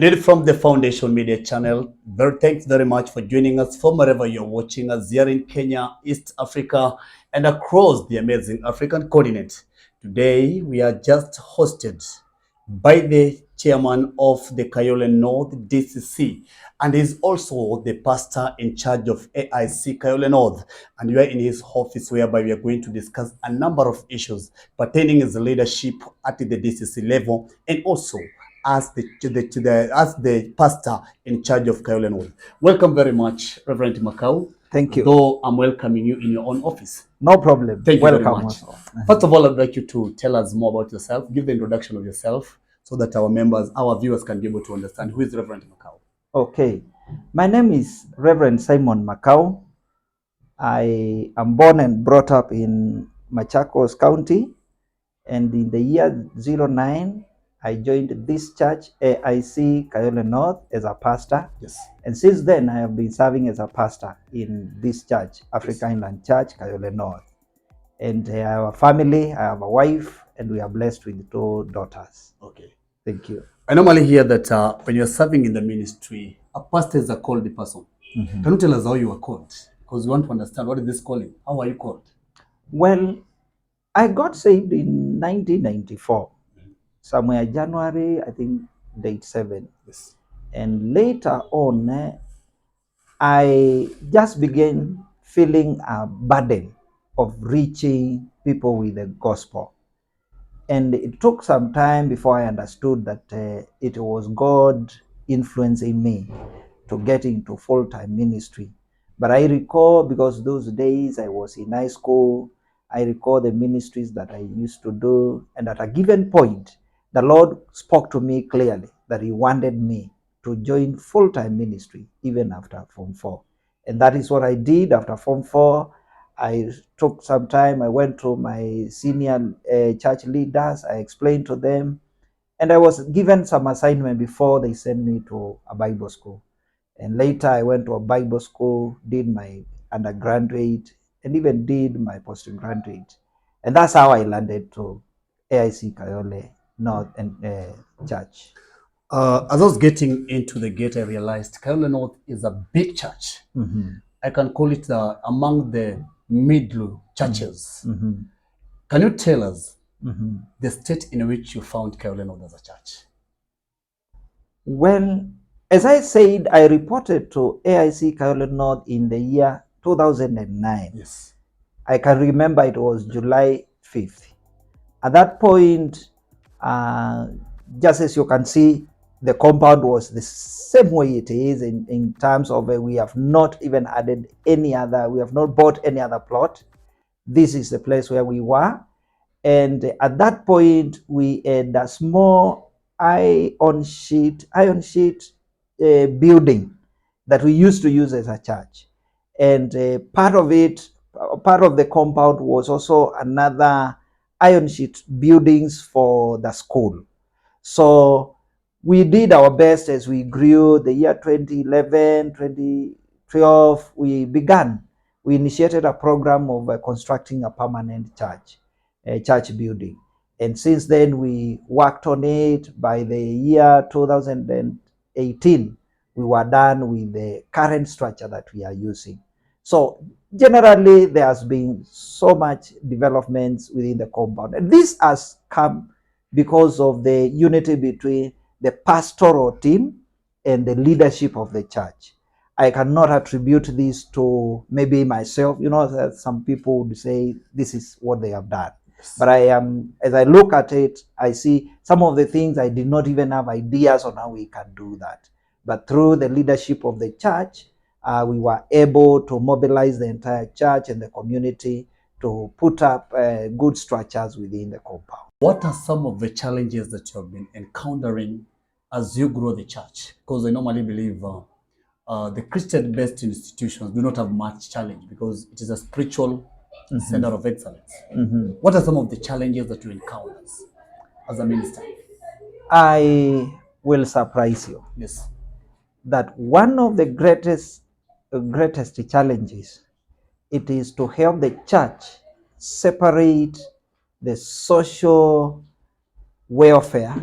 Indeed, from the Foundation Media channel, thanks very much for joining us from wherever you're watching us here in Kenya, East Africa, and across the amazing African continent. Today, we are just hosted by the chairman of the Kayole North DCC, and is also the pastor in charge of AIC Kayole North. And we are in his office, whereby we are going to discuss a number of issues pertaining his leadership at the DCC level, and also as the pastor in charge of Kayole North. Welcome very much, Reverend Makau. Thank you. Though I'm welcoming you in your own office. No problem. Thank you Welcome very much. also. First of all, I'd like you to tell us more about yourself. Give the introduction of yourself so that our viewers can be able to understand who is Reverend Makau. Okay. My name is Reverend Simon Makau. I am born and brought up in Machakos County. And in the year 09, I joined this church, AIC Kayole North, as a pastor. Yes. And since then, I have been serving as a pastor in this church, Africa Inland Church, Kayole North. And I have a family, I have a wife, and we are blessed with 2 daughters. Okay. Thank you. I normally hear that when you're serving in the ministry, a pastor is a called person. Mm-hmm. Can you tell us how you are called? Because we want to understand what is this calling. How are you called? Well, I got saved in 1994, somewhere January, I think, date 7. Yes. And later on, I just began feeling a burden of reaching people with the gospel. And it took some time before I understood that it was God influencing me to get into full-time ministry. But I recall, because those days I was in high school, I recall the ministries that I used to do. And at a given point, the Lord spoke to me clearly that He wanted me to join full-time ministry even after Form 4. And that is what I did after Form 4. I took some time. I went to my senior church leaders. I explained to them. And I was given some assignment before they sent me to a Bible school. And later I went to a Bible school, did my undergraduate, and even did my postgraduate. And that's how I landed to AIC Kayole North and Church. As I was getting into the gate, I realized Kayole North is a big church. Mm-hmm. I can call it among the middle churches. Mm-hmm. Can you tell us the state in which you found Kayole North as a church? Well, as I said, I reported to AIC Kayole North in the year 2009. Yes. I can remember it was July 5th. At that point, just as you can see, the compound was the same way it is in terms of we have not even added any other, we have not bought any other plot. This is the place where we were. And at that point, we had a small iron sheet building that we used to use as a church. And part of the compound was also another iron sheet buildings for the school. So we did our best as we grew. The year 2011, 2012, we initiated a program of constructing a permanent church building. And since then, we worked on it. By the year 2018, we were done with the current structure that we are using. So generally, there has been so much developments within the compound. And this has come because of the unity between the pastoral team and the leadership of the church. I cannot attribute this to maybe myself. You know, that some people would say this is what they have done. Yes. But as I look at it, I see some of the things I did not even have ideas on how we can do that. But through the leadership of the church, we were able to mobilize the entire church and the community to put up good structures within the compound. What are some of the challenges that you have been encountering as you grow the church? Because I normally believe the Christian-based institutions do not have much challenge because it is a spiritual center of excellence. Mm-hmm. What are some of the challenges that you encounter as a minister? I will surprise you. Yes. That one of the greatest challenges, it is to help the church separate the social welfare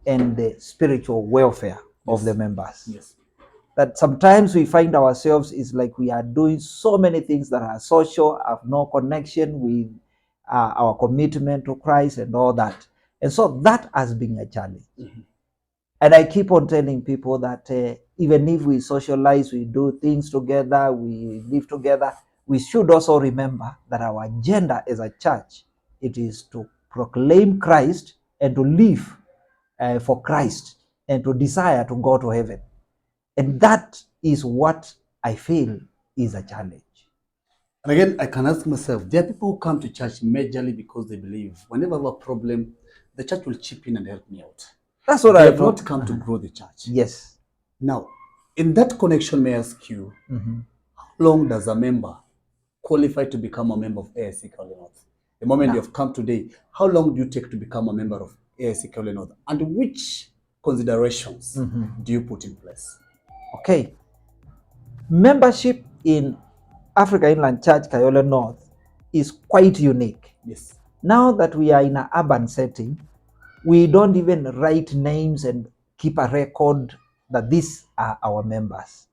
and the spiritual welfare of the Yes. members. Yes. That sometimes we find ourselves is like we are doing so many things that are social, have no connection with our commitment to Christ and all that. And so that has been a challenge. Mhm. And I keep on telling people that even if we socialize, we do things together, we live together, we should also remember that our agenda as a church, it is to proclaim Christ and to live for Christ and to desire to go to heaven. And that is what I feel is a challenge. And again, I can ask myself, there are people who come to church majorly because they believe whenever I have a problem, the church will chip in and help me out. That's what They I have thought. not come to grow the church. Yes. Now, in that connection, may I ask you, Mhm. how long does a member qualify to become a member of AIC Kayole North? The moment Now, you have come today, how long do you take to become a member of AIC Kayole North? And which considerations do you put in place? okay. Membership in Africa Inland Church Kayole North is quite unique. Yes. Now that we are in an urban setting, we don't even write names and keep a record that these are our members.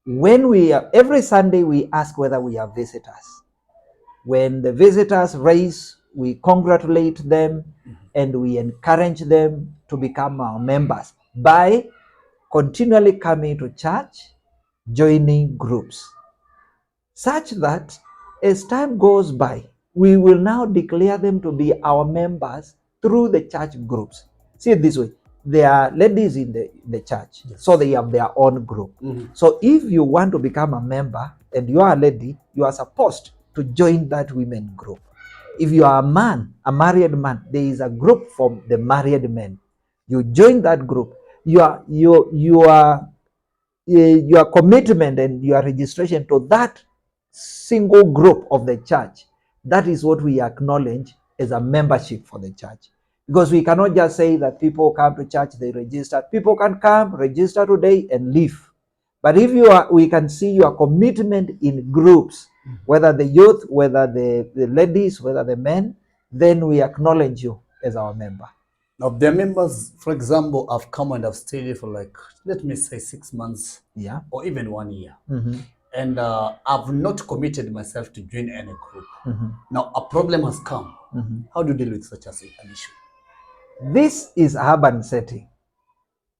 When we are, every Sunday we ask whether we have visitors. When the visitors raise, we congratulate them and we encourage them to become our members by continually coming to church, joining groups, such that as time goes by, we will now declare them to be our members through the church groups. See it this way. There are ladies in the church, Yes. so they have their own group. So if you want to become a member and you are a lady, you are supposed to join that women group. If you are a man, a married man, there is a group for the married men. You join that group. Your commitment and your registration to that single group of the church, that is what we acknowledge as a membership for the church. Because we cannot just say that people come to church, they register. People can come, register today, and leave. But if we can see your commitment in groups, whether the youth, whether the ladies, whether the men, then we acknowledge you as our member. Now, their members, for example, have come and have stayed here for like, let me say 6 months, Yeah. or even 1 year. Mm-hmm. And I've not committed myself to join any group. Mm-hmm. Now, a problem has come. Mm-hmm. How do you deal with such an issue? This is urban setting.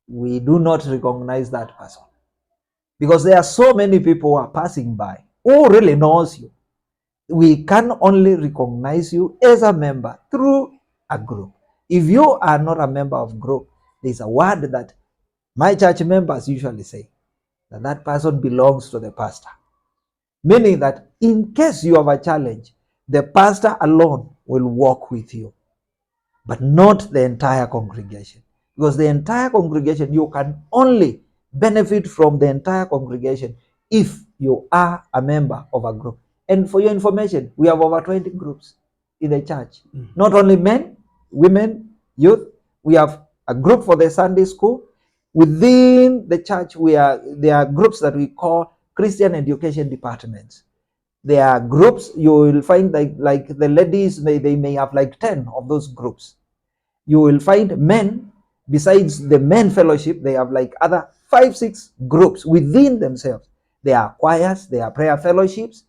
We do not recognize that person because there are so many people who are passing by who really knows you. We can only recognize you as a member through a group. If you are not a member of group, there's a word that my church members usually say, that that person belongs to the pastor. Meaning that in case you have a challenge, the pastor alone will walk with you, but not the entire congregation. Because the entire congregation, you can only benefit from the entire congregation if you are a member of a group. And for your information, we have over 20 groups in the church. Not only men, women, youth. We have a group for the Sunday school. Within the church, there are groups that we call Christian education departments. There are groups you will find like the ladies, they may have like 10 of those groups. You will find men, besides the men fellowship, they have like other 5-6 groups within themselves. There are choirs, there are prayer fellowships.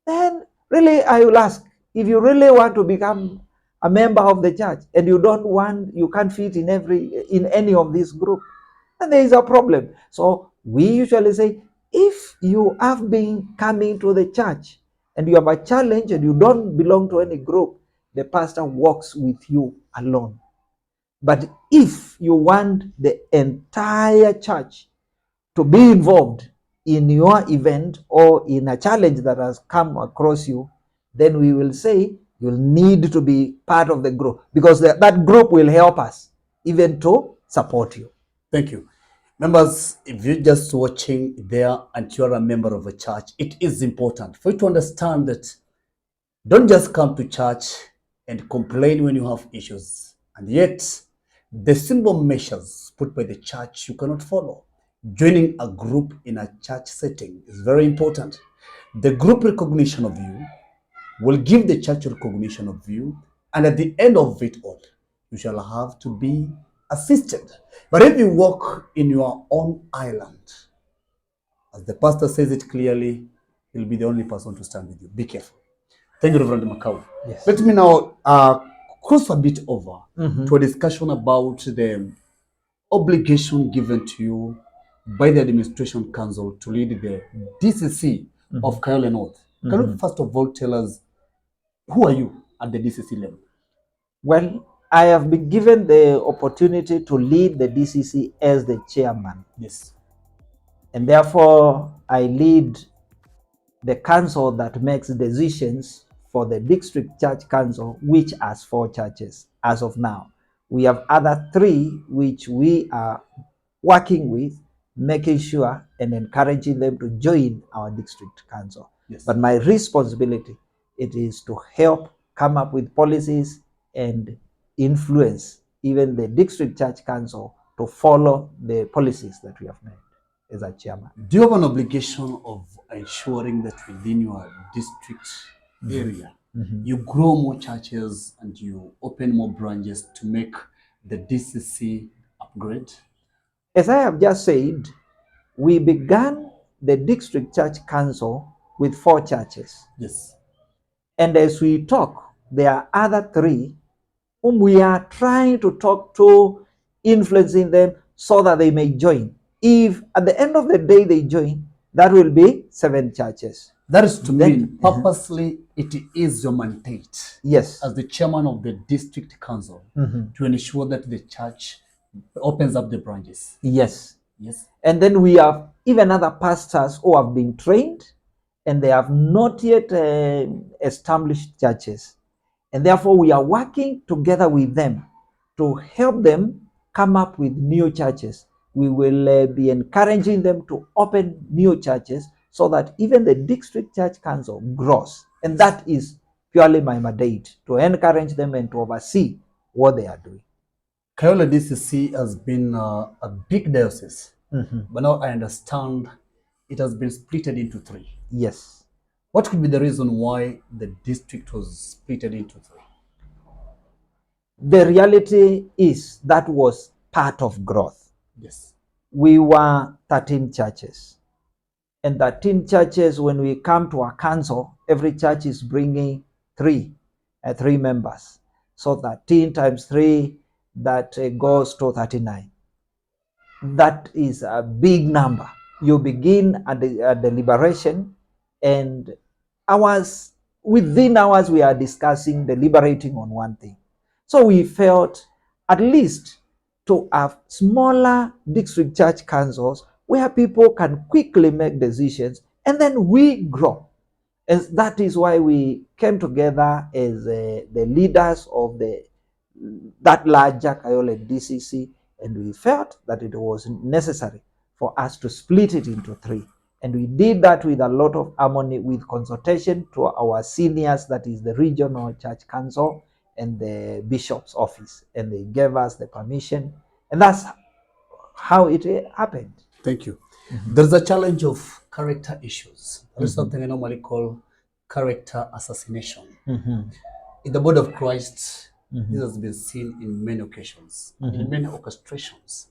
Then really I will ask, if you really want to become a member of the church and you can't fit in any of these groups, then there is a problem. So we usually say, if you have been coming to the church and you have a challenge and you don't belong to any group, the pastor walks with you alone. But if you want the entire church to be involved in your event or in a challenge that has come across you, then we will say you'll need to be part of the group, because that group will help us even to support you. Thank you. Members, if you're just watching there and you're a member of a church, it is important for you to understand that don't just come to church and complain when you have issues. And yet, the simple measures put by the church you cannot follow. Joining a group in a church setting is very important. The group recognition of you will give the church recognition of you, and at the end of it all, you shall have to be assisted. But if you walk in your own island, as the pastor says it clearly, he'll be the only person to stand with you. Be careful. Thank you, Reverend Makau. Yes. Let me now cross a bit over to a discussion about the obligation given to you by the Administration Council to lead the DCC of Kayole North. Can you first of all tell us who are you at the DCC level? Well, I have been given the opportunity to lead the DCC as the chairman. Yes. And therefore, I lead the council that makes decisions for the district church council, which has 4 churches as of now. We have other 3 which we are working with, making sure and encouraging them to join our district council. Yes. But my responsibility, it is to help come up with policies and influence even the district church council to follow the policies that we have made as a chairman. Do you have an obligation of ensuring that within your district area, you grow more churches and you open more branches to make the DCC upgrade? As I have just said, we began the district church council with 4 churches. Yes. And as we talk, there are other 3 whom we are trying to talk to, influencing them so that they may join. If at the end of the day they join, that will be 7 churches. That is to mean purposely it is your mandate, yes, as the chairman of the district council, to ensure that the church opens up the branches. Yes. Yes. And then we have even other pastors who have been trained and they have not yet established churches. And therefore we are working together with them to help them come up with new churches. We will be encouraging them to open new churches so that even the district church council grows. And that is purely my mandate, to encourage them and to oversee what they are doing. Kayole DCC has been a big diocese, but now I understand it has been split into 3. Yes. What could be the reason why the district was split into 3? The reality is that was part of growth. Yes. We were 13 churches. And 13 churches, when we come to our council, every church is bringing 3 members. So 13 times 3, that goes to 39. That is a big number. You begin at the liberation, and within hours we are discussing, deliberating on one thing. So we felt at least to have smaller district church councils where people can quickly make decisions, and then we grow. And that is why we came together as the leaders of that larger Kayole DCC, and we felt that it was necessary for us to split it into 3. And we did that with a lot of harmony, with consultation to our seniors, that is the regional church council and the bishop's office, and they gave us the permission, and that's how it happened. Thank you. There's a challenge of character issues. That is something I normally call character assassination. In the body of Christ, this has been seen in many occasions, in many orchestrations.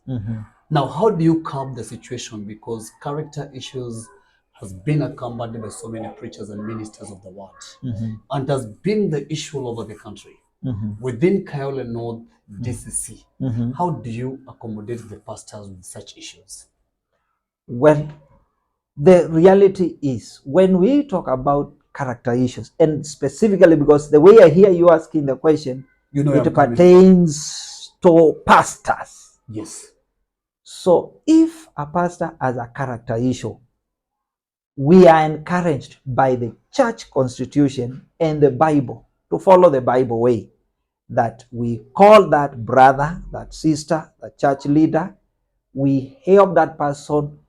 Now, how do you curb the situation? Because character issues has been accompanied by so many preachers and ministers of the word, and has been the issue all over the country. Within Kayole North DCC, how do you accommodate the pastors with such issues? Well, the reality is, when we talk about character issues, and specifically because the way I hear you asking the question, it pertains to pastors. Yes. So if a pastor has a character issue, we are encouraged by the church constitution and the Bible to follow the Bible way, that we call that brother, that sister, the church leader. We help that person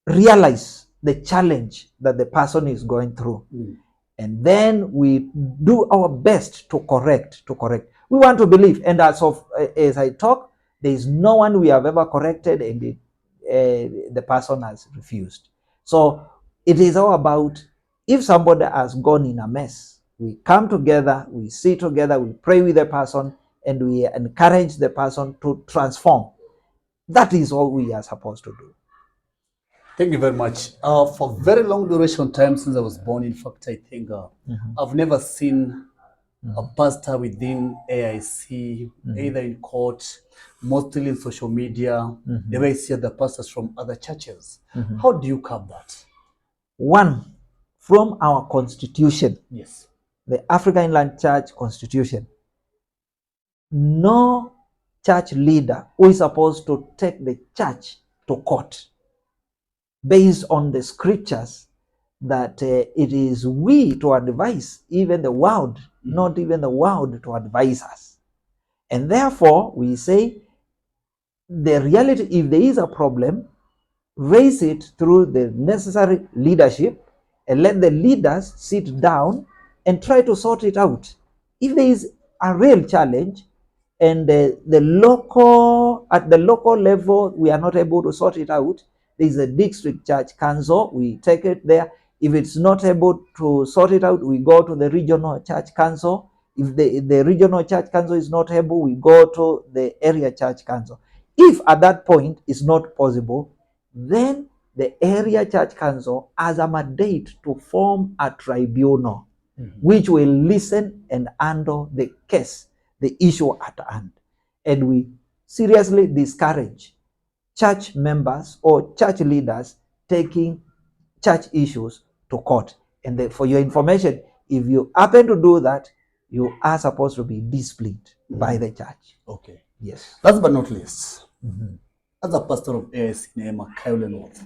realize the challenge that the person is going through. And then we do our best to correct. We want to believe, and as I talk, there is no one we have ever corrected and the person has refused. So it is all about, if somebody has gone in a mess, we come together, we sit together, we pray with the person, and we encourage the person to transform. That is all we are supposed to do. Thank you very much. For very long duration time since I was born, in fact, I think I've never seen a pastor within AIC, either in court, mostly in social media. The way I see the pastors from other churches. How do you curb that? One, from our constitution, Yes. the African Inland Church Constitution, no church leader who is supposed to take the church to court based on the scriptures that it is we to advise even the world, not even the world to advise us. And therefore, we say the reality, if there is a problem, raise it through the necessary leadership and let the leaders sit down and try to sort it out. If there is a real challenge and at the local level we are not able to sort it out, there is a district church council, we take it there. If it's not able to sort it out, we go to the regional church council. If the regional church council is not able, we go to the area church council. If at that point it's not possible, then the area church council has a mandate to form a tribunal which will listen and handle the case, the issue at hand. And we seriously discourage church members or church leaders taking church issues to court. And for your information, if you happen to do that, you are supposed to be disciplined by the church. Okay. Yes. Last but not least, as a pastor of AIC named Kayole North,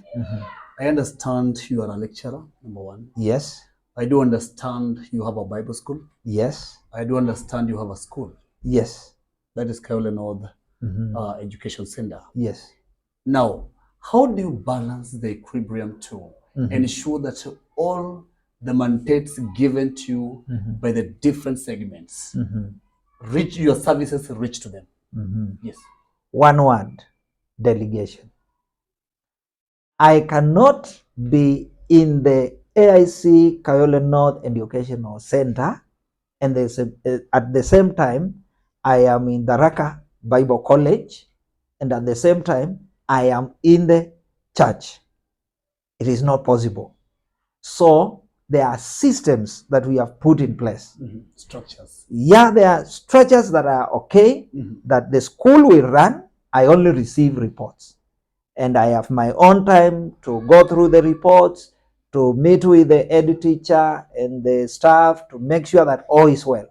I understand you are a lecturer, number one. Yes. I do understand you have a Bible school. Yes. I do understand you have a school. Yes. That is Kayole North Education Center. Yes. Now, how do you balance the equilibrium to ensure that all the mandates given to you by the different segments reach your services, reach to them? Yes. One word, delegation. I cannot be in the AIC Kayole North Educational Center and at the same time I am in the Raka Bible College, and at the same time I am in the church. It is not possible. So there are systems that we have put in place. Structures. Yeah, there are structures that are okay, that the school will run. I only receive reports. And I have my own time to go through the reports, to meet with the head teacher and the staff to make sure that all is well.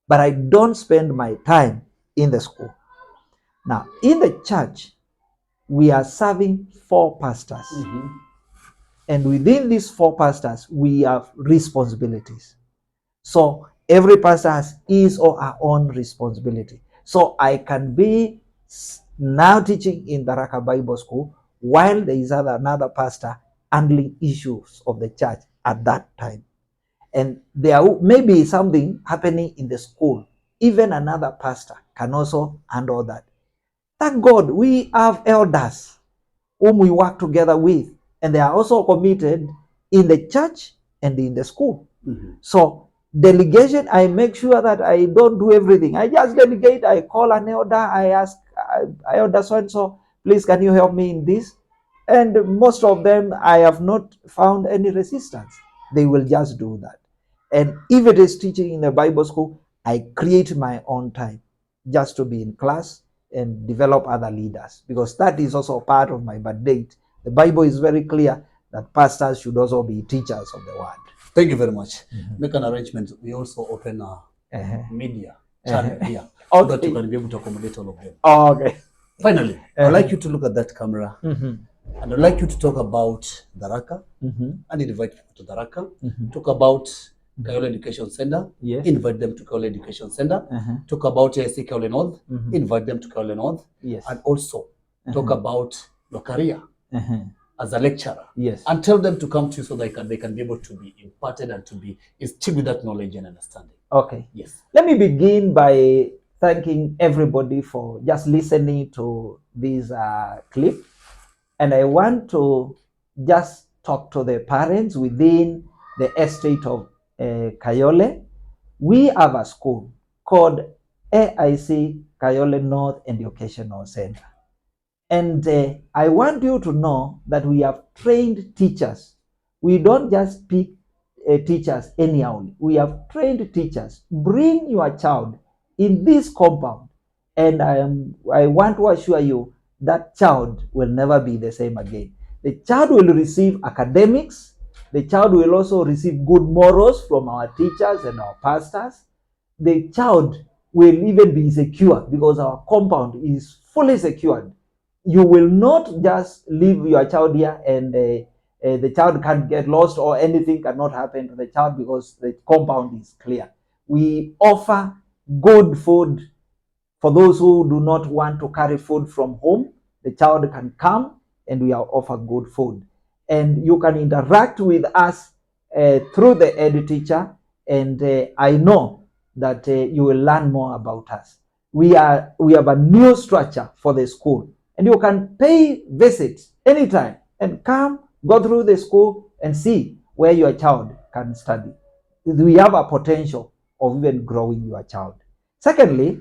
But I don't spend my time in the school. Now, in the church, we are serving 4 pastors. And within these 4 pastors, we have responsibilities. So every pastor has his or her own responsibility. So I can be now teaching in the Raka Bible School while there is another pastor handling issues of the church at that time. And there may be something happening in the school. Even another pastor can also handle that. Thank God we have elders whom we work together with, and they are also committed in the church and in the school. So delegation, I make sure that I don't do everything. I just delegate. I call an elder. I ask elder so and so, please can you help me in this? And most of them, I have not found any resistance. They will just do that. And if it is teaching in the Bible school, I create my own time just to be in class and develop other leaders, because that is also part of my mandate. The Bible is very clear that pastors should also be teachers of the word. Thank you very much. Make an arrangement. We also open a media channel here so that you can be able to accommodate all of them. Okay. Finally, I'd like you to look at that camera and I'd like you to talk about the Raka and invite people to the Raka. Talk about Kayole Education Center, invite them to Kayole Education Center. Talk about AIC Kayole North, invite them to Kayole North. And also talk about your career as a lecturer. And tell them to come to you so they can be able to be imparted and to be instilled with that knowledge and understanding. Okay. Yes. Let me begin by thanking everybody for just listening to this clip. And I want to just talk to the parents within the estate of Kayole. We have a school called AIC Kayole North Educational Center. And I want you to know that we have trained teachers. We don't just pick teachers anyhow. We have trained teachers. Bring your child in this compound, and I want to assure you that child will never be the same again. The child will receive academics. The child will also receive good morals from our teachers and our pastors. The child will even be secure because our compound is fully secured. You will not just leave your child here and the child can't get lost or anything cannot happen to the child because the compound is clear. We offer good food for those who do not want to carry food from home. The child can come and we offer good food. And you can interact with us through the ed teacher, and I know that you will learn more about us. We have a new structure for the school, and you can pay visits anytime and come, go through the school and see where your child can study. We have a potential of even growing your child. Secondly,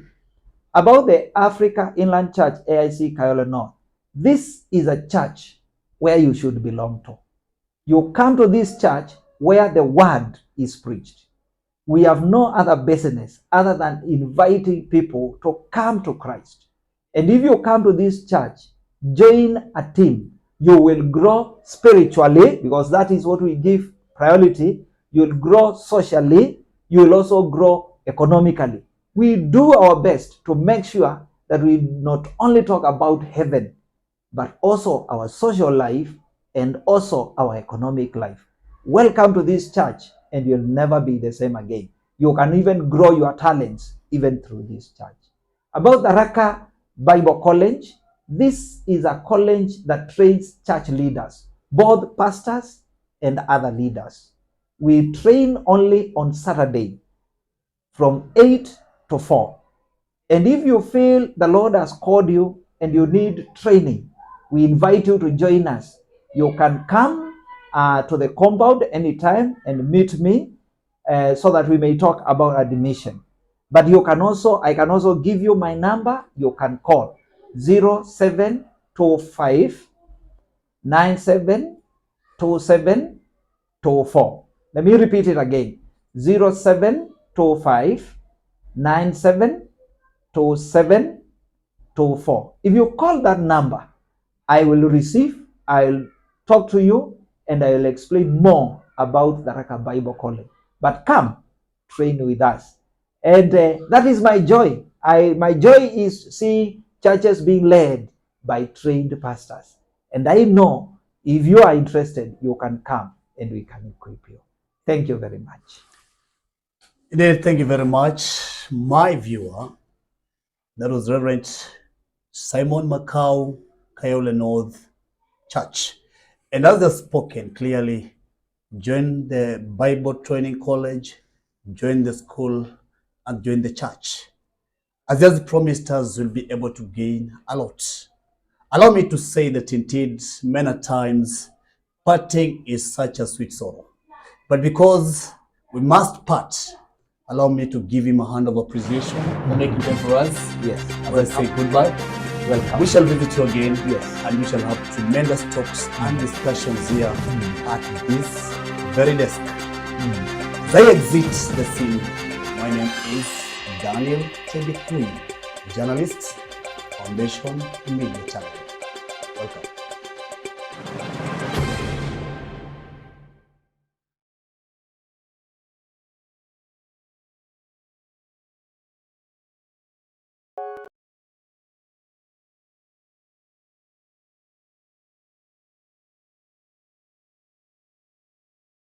about the Africa Inland Church AIC Kayole North, this is a church where you should belong to. You come to this church where the word is preached. We have no other business other than inviting people to come to Christ. And if you come to this church, join a team. You will grow spiritually because that is what we give priority. You'll grow socially. You will also grow economically. We do our best to make sure that we not only talk about heaven, but also our social life and also our economic life. Welcome to this church, and you'll never be the same again. You can even grow your talents even through this church. About the Raka Bible College, this is a college that trains church leaders, both pastors and other leaders. We train only on Saturday from 8 to 4. And if you feel the Lord has called you and you need training, we invite you to join us. You can come to the compound anytime and meet me so that we may talk about admission. But I can also give you my number. You can call 0725 972724. Let me repeat it again. 0725 972724. If you call that number, I will talk to you, and I will explain more about the Raka Bible College. But come, train with us. And that is my joy. My joy is see churches being led by trained pastors. And I know if you are interested, you can come and we can equip you. Thank you very much. Indeed, thank you very much, my viewer. That was Reverend Simon Makau, Kayole North Church. And as I've spoken clearly, join the Bible Training College, join the school, and join the church. As he has promised us, we'll be able to gain a lot. Allow me to say that indeed, many times, parting is such a sweet sorrow. But because we must part, allow me to give him a hand of appreciation for making time for us. Yes. As I say goodbye. Welcome. We shall visit you again. Yes. And we shall have tremendous talks and discussions here at this very desk. As I exit the scene, my name is Daniel Tebikui, journalist, Foundation Media Channel. Welcome.